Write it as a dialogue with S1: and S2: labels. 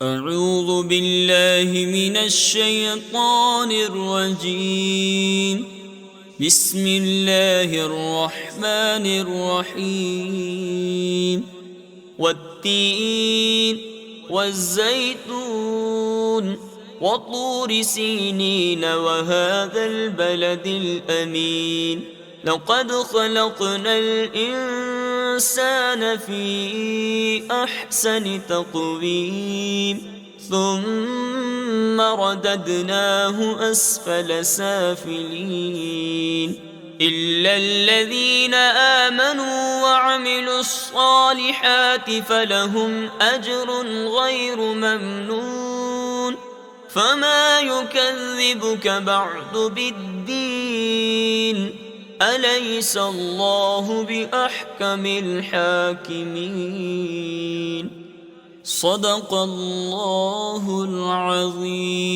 S1: أعوذ بالله من الشيطان الرجيم. بسم الله الرحمن الرحيم. والتين والزيتون وطور سينين وهذا البلد الأمين. لقد خلقنا الإنسان في أحسن تقويم ثم رددناه أسفل سافلين إلا الذين آمنوا وعملوا الصالحات فلهم أجر غير ممنون. فما يكذبك بعد بالدين؟ أليس الله بأحكم الحاكمين؟ صدق الله العظيم.